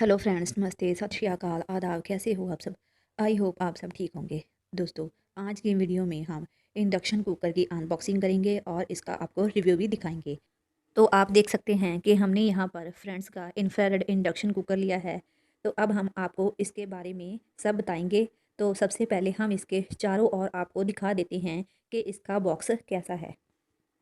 Hello friends, नमस्ते, सत श्री अकाल, आदाब। कैसे हो आप सब? आई होप आप सब ठीक होंगे। दोस्तों, आज की वीडियो में हम इंडक्शन कुकर की अनबॉक्सिंग करेंगे और इसका आपको रिव्यू भी दिखाएंगे। तो आप देख सकते हैं कि हमने यहाँ पर फ्रेंड्स का इंफ्रारेड इंडक्शन कुकर लिया है। तो अब हम आपको इसके बारे में सब बताएंगे। तो सबसे पहले हम इसके चारों ओर आपको दिखा देते हैं कि इसका बॉक्स कैसा है।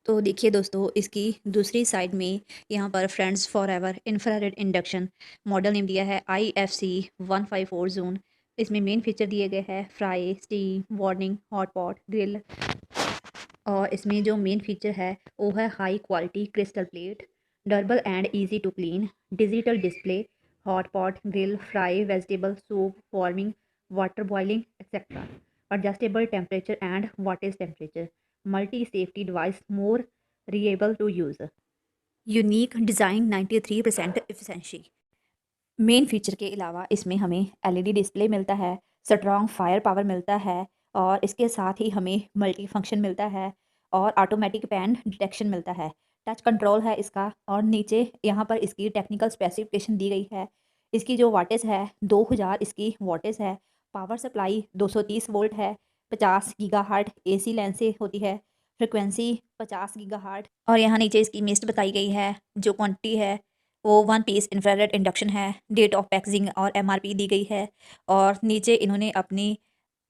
तो देखिए दोस्तों, इसकी दूसरी साइड में यहाँ पर friends forever infrared induction model name दिया है IFC 154 जोन। इसमें मेन फीचर दिए गए हैं fry, steam, warning, hot pot, grill. और इसमें जो मेन फीचर है वो है high quality crystal plate, durable and easy to clean, digital display, hot pot, grill, fry, vegetable, soup, warming, water boiling etcetera, adjustable temperature and wattage temperature, multi safety device, more reliable to use, unique design, 93% efficiency. Main feature के अलावा इसमें हमें LED display मिलता है, strong fire power मिलता है और इसके साथ ही हमें मल्टी फंक्शन मिलता है और ऑटोमेटिक पैन डिटेक्शन मिलता है। टच कंट्रोल है इसका और नीचे यहाँ पर इसकी टेक्निकल स्पेसिफिकेशन दी गई है। इसकी जो वाटेज है 2000 इसकी वाटेज है। पावर सप्लाई 230 वोल्ट है। 50 गीगाहर्ट्ज एसी लाइन से होती है। Frequency 50 gigahertz. और यहाँ नीचे इसकी मिस्ट बताई गई है। जो क्वांटिटी है वो 1 पीस इंफ्रारेड इंडक्शन है। डेट ऑफ पैकेजिंग और MRP दी गई है और नीचे इन्होंने अपनी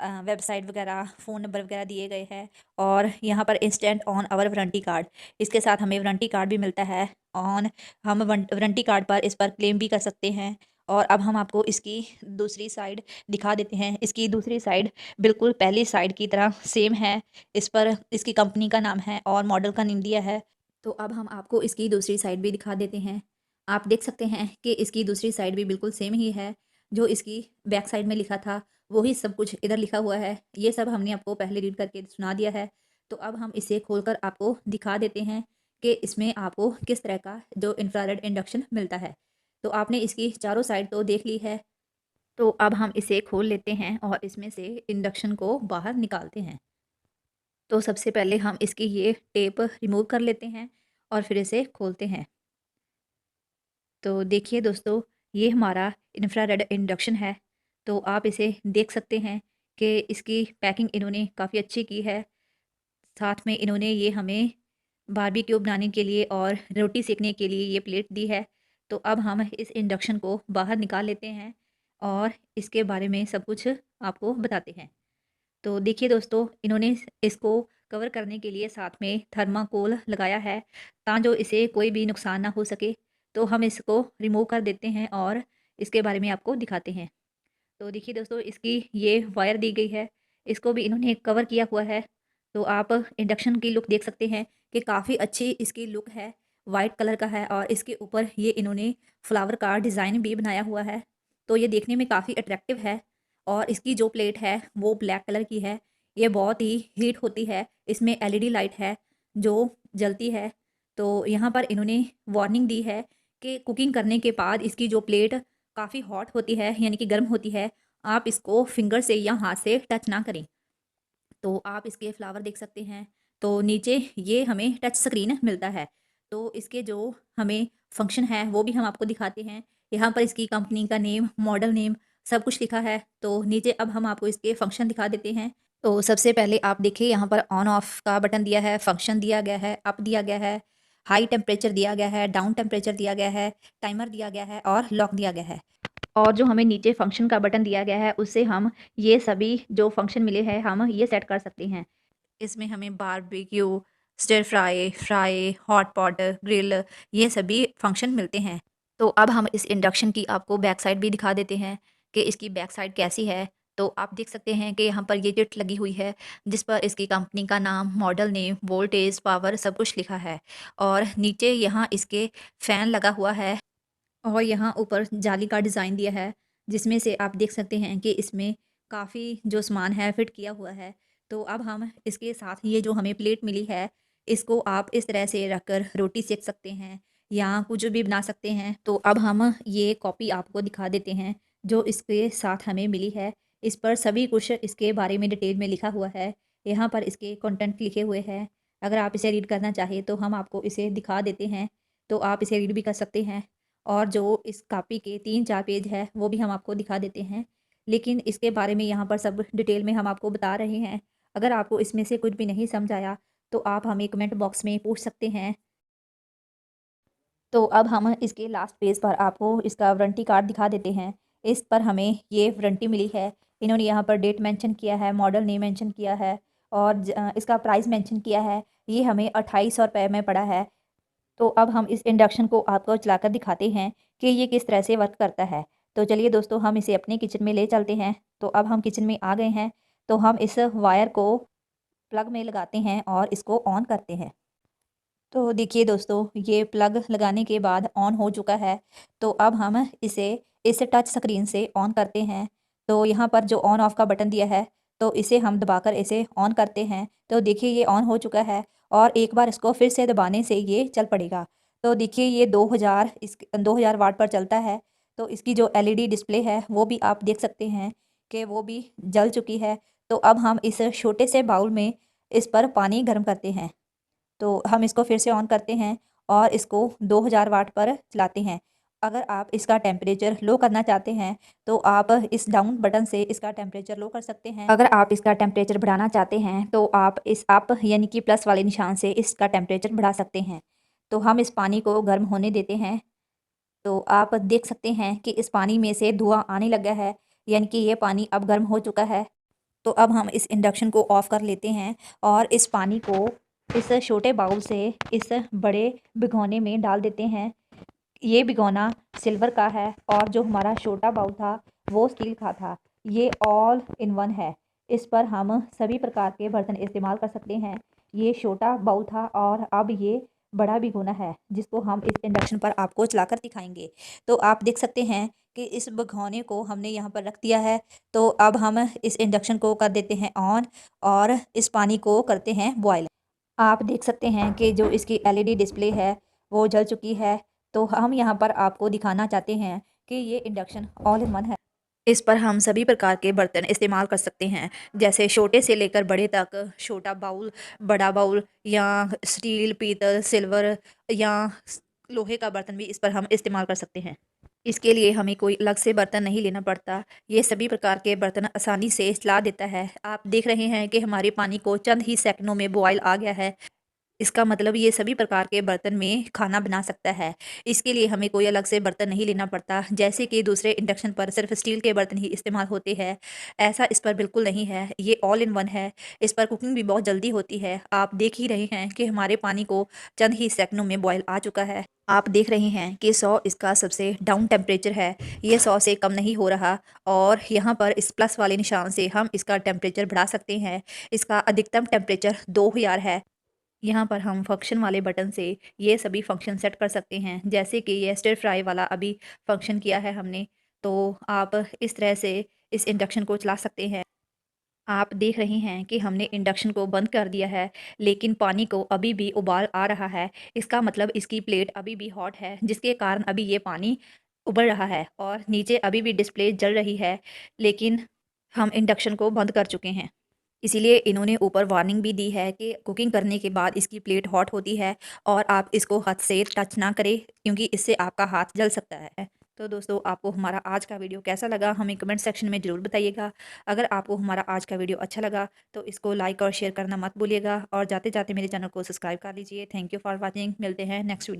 वेबसाइट वगैरह, फ़ोन नंबर वगैरह दिए गए हैं। और यहाँ पर instant on our warranty card, इसके साथ हमें वारंटी कार्ड भी मिलता है। ऑन हम वारंटी कार्ड पर इस पर क्लेम भी कर सकते हैं। और अब हम आपको इसकी दूसरी साइड दिखा देते हैं। इसकी दूसरी साइड बिल्कुल पहली साइड की तरह सेम है। इस पर इसकी कंपनी का नाम है और मॉडल का नेम दिया है। तो अब हम आपको इसकी दूसरी साइड भी दिखा देते हैं। आप देख सकते हैं कि इसकी दूसरी साइड भी बिल्कुल सेम ही है। जो इसकी बैक साइड में लिखा था वही सब कुछ इधर लिखा हुआ है। ये सब हमने आपको पहले रीड करके सुना दिया है। तो अब हम इसे खोलकर आपको दिखा देते हैं कि इसमें आपको किस तरह का जो इंफ्रारेड इंडक्शन मिलता है। तो आपने इसकी चारों साइड तो देख ली है। तो अब हम इसे खोल लेते हैं और इसमें से इंडक्शन को बाहर निकालते हैं। तो सबसे पहले हम इसकी ये टेप रिमूव कर लेते हैं और फिर इसे खोलते हैं। तो देखिए दोस्तों, ये हमारा इंफ्रारेड इंडक्शन है। तो आप इसे देख सकते हैं कि इसकी पैकिंग इन्होंने काफ़ी अच्छी की है। साथ में इन्होंने ये हमें बारबेक्यू बनाने के लिए और रोटी सेकने के लिए ये प्लेट दी है। तो अब हम इस इंडक्शन को बाहर निकाल लेते हैं और इसके बारे में सब कुछ आपको बताते हैं। तो देखिए दोस्तों, इन्होंने इसको कवर करने के लिए साथ में थर्माकोल लगाया है ताकि इसे कोई भी नुकसान ना हो सके। तो हम इसको रिमूव कर देते हैं और इसके बारे में आपको दिखाते हैं। तो देखिए दोस्तों, इसकी ये वायर दी गई है, इसको भी इन्होंने कवर किया हुआ है। तो आप इंडक्शन की लुक देख सकते हैं कि काफ़ी अच्छी इसकी लुक है। वाइट कलर का है और इसके ऊपर ये इन्होंने फ्लावर का डिज़ाइन भी बनाया हुआ है। तो ये देखने में काफ़ी अट्रैक्टिव है। और इसकी जो प्लेट है वो ब्लैक कलर की है। ये बहुत ही हीट होती है। इसमें एलईडी लाइट है जो जलती है। तो यहाँ पर इन्होंने वार्निंग दी है कि कुकिंग करने के बाद इसकी जो प्लेट काफ़ी हॉट होती है, यानी कि गर्म होती है। आप इसको फिंगर से या हाथ से टच ना करें। तो आप इसके फ्लावर देख सकते हैं। तो नीचे ये हमें टच स्क्रीन मिलता है। तो इसके जो हमें फंक्शन है वो भी हम आपको दिखाते हैं। यहाँ पर इसकी कंपनी का नेम, मॉडल नेम सब कुछ लिखा है। तो नीचे अब हम आपको इसके फंक्शन दिखा देते हैं। तो सबसे पहले आप देखिए, यहाँ पर ऑन ऑफ का बटन दिया है, फंक्शन दिया गया है, अप दिया गया है, हाई टेम्परेचर दिया गया है, डाउन टेम्परेचर दिया गया है, टाइमर दिया गया है और लॉक दिया गया है। और जो हमें नीचे फंक्शन का बटन दिया गया है उससे हम ये सभी जो फंक्शन मिले हैं हम ये सेट कर सकते हैं। इसमें हमें barbecue, stir fry, fry, hot pot, grill ये सभी फंक्शन मिलते हैं। तो अब हम इस इंडक्शन की आपको बैक साइड भी दिखा देते हैं कि इसकी बैक साइड कैसी है। तो आप देख सकते हैं कि यहाँ पर ये किट लगी हुई है जिस पर इसकी कंपनी का नाम, मॉडल नेम, वोल्टेज, पावर सब कुछ लिखा है। और नीचे यहाँ इसके फ़ैन लगा हुआ है और यहाँ ऊपर जाली का डिज़ाइन दिया है जिसमें से आप देख सकते हैं कि इसमें काफ़ी जो सामान है फिट किया हुआ है। तो अब हम इसके साथ ये जो हमें प्लेट मिली है इसको आप इस तरह से रखकर रोटी सेक सकते हैं या कुछ भी बना सकते हैं। तो अब हम ये कॉपी आपको दिखा देते हैं जो इसके साथ हमें मिली है। इस पर सभी कुछ इसके बारे में डिटेल में लिखा हुआ है। यहाँ पर इसके कंटेंट लिखे हुए हैं। अगर आप इसे रीड करना चाहें तो हम आपको इसे दिखा देते हैं। तो आप इसे रीड भी कर सकते हैं। और जो इस कॉपी के 3-4 पेज है वो भी हम आपको दिखा देते हैं। लेकिन इसके बारे में यहाँ पर सब डिटेल में हम आपको बता रहे हैं। अगर आपको इसमें से कुछ भी नहीं समझ आया तो आप हमें कमेंट बॉक्स में पूछ सकते हैं। तो अब हम इसके लास्ट पेज पर आपको इसका वारंटी कार्ड दिखा देते हैं। इस पर हमें ये वारंटी मिली है। इन्होंने यहाँ पर डेट मेंशन किया है, मॉडल नेम मेंशन किया है और इसका प्राइस मेंशन किया है। ये हमें 2800 रुपये में पड़ा है। तो अब हम इस इंडक्शन को आपको चलाकर दिखाते हैं कि ये किस तरह से वर्क करता है। तो चलिए दोस्तों, हम इसे अपने किचन में ले चलते हैं। तो अब हम किचन में आ गए हैं। तो हम इस वायर को प्लग में लगाते हैं और इसको ऑन करते हैं। तो देखिए दोस्तों, ये प्लग लगाने के बाद ऑन हो चुका है। तो अब हम इसे इस टच स्क्रीन से ऑन करते हैं। तो यहाँ पर जो ऑन ऑफ का बटन दिया है, तो इसे हम दबाकर इसे ऑन करते हैं। तो देखिए ये ऑन हो चुका है और एक बार इसको फिर से दबाने से ये चल पड़ेगा। तो देखिए ये 2000 वाट पर चलता है। तो इसकी जो एलईडी डिस्प्ले है वो भी आप देख सकते हैं कि वो भी जल चुकी है। तो अब हम इस छोटे से बाउल में इस पर पानी गर्म करते हैं। तो हम इसको फिर से ऑन करते हैं और इसको 2000 वाट पर चलाते हैं। अगर आप इसका टेम्परेचर लो करना चाहते हैं तो आप इस डाउन बटन से इसका टेम्परेचर लो कर सकते हैं। अगर आप इसका टेम्परेचर बढ़ाना चाहते हैं तो आप इस अप यानी कि प्लस वाले निशान से इसका टेम्परेचर बढ़ा सकते हैं। तो हम इस पानी को गर्म होने देते हैं। तो आप देख सकते हैं कि इस पानी में से धुआं आने लगा है, यानी कि ये पानी अब गर्म हो चुका है। तो अब हम इस इंडक्शन को ऑफ़ कर लेते हैं और इस पानी को इस छोटे बाउल से इस बड़े भिगोने में डाल देते हैं। ये भिगोना सिल्वर का है और जो हमारा छोटा बाउल था वो स्टील का था। ये ऑल इन वन है। इस पर हम सभी प्रकार के बर्तन इस्तेमाल कर सकते हैं। ये छोटा बाउल था और अब ये बड़ा भिगोना है जिसको हम इस इंडक्शन पर आपको चलाकर दिखाएंगे। तो आप देख सकते हैं कि इस भगोने को हमने यहाँ पर रख दिया है। तो अब हम इस इंडक्शन को कर देते हैं ऑन और इस पानी को करते हैं बॉयल। आप देख सकते हैं कि जो इसकी एलईडी डिस्प्ले है वो जल चुकी है। तो हम यहाँ पर आपको दिखाना चाहते हैं कि ये इंडक्शन ऑल इन वन है। इस पर हम सभी प्रकार के बर्तन इस्तेमाल कर सकते हैं, जैसे छोटे से लेकर बड़े तक। छोटा बाउल, बड़ा बाउल या स्टील, पीतल, सिल्वर या लोहे का बर्तन भी इस पर हम इस्तेमाल कर सकते हैं। इसके लिए हमें कोई अलग से बर्तन नहीं लेना पड़ता। ये सभी प्रकार के बर्तन आसानी से चला देता है। आप देख रहे हैं कि हमारे पानी को चंद ही सेकंडों में बॉयल आ गया है। इसका मतलब ये सभी प्रकार के बर्तन में खाना बना सकता है। इसके लिए हमें कोई अलग से बर्तन नहीं लेना पड़ता, जैसे कि दूसरे इंडक्शन पर सिर्फ स्टील के बर्तन ही इस्तेमाल होते हैं। ऐसा इस पर बिल्कुल नहीं है। ये ऑल इन वन है। इस पर कुकिंग भी बहुत जल्दी होती है। आप देख ही रहे हैं कि हमारे पानी को चंद ही सेकंडों में बॉयल आ चुका है। आप देख रहे हैं कि 100 इसका सबसे डाउन टेम्परेचर है। ये 100 से कम नहीं हो रहा और यहाँ पर इस प्लस वाले निशान से हम इसका टेम्परेचर बढ़ा सकते हैं। इसका अधिकतम टेम्परेचर 2000 है। यहाँ पर हम फंक्शन वाले बटन से ये सभी फंक्शन सेट कर सकते हैं, जैसे कि ये स्टिर फ्राई वाला अभी फंक्शन किया है हमने। तो आप इस तरह से इस इंडक्शन को चला सकते हैं। आप देख रहे हैं कि हमने इंडक्शन को बंद कर दिया है, लेकिन पानी को अभी भी उबाल आ रहा है। इसका मतलब इसकी प्लेट अभी भी हॉट है, जिसके कारण अभी ये पानी उबल रहा है और नीचे अभी भी डिस्प्ले जल रही है, लेकिन हम इंडक्शन को बंद कर चुके हैं। इसीलिए इन्होंने ऊपर वार्निंग भी दी है कि कुकिंग करने के बाद इसकी प्लेट हॉट होती है और आप इसको हाथ से टच ना करें, क्योंकि इससे आपका हाथ जल सकता है। तो दोस्तों, आपको हमारा आज का वीडियो कैसा लगा हमें कमेंट सेक्शन में ज़रूर बताइएगा। अगर आपको हमारा आज का वीडियो अच्छा लगा तो इसको लाइक और शेयर करना मत भूलिएगा और जाते जाते मेरे चैनल को सब्सक्राइब कर लीजिए। Thank you for watching. मिलते हैं नेक्स्ट वीडियो।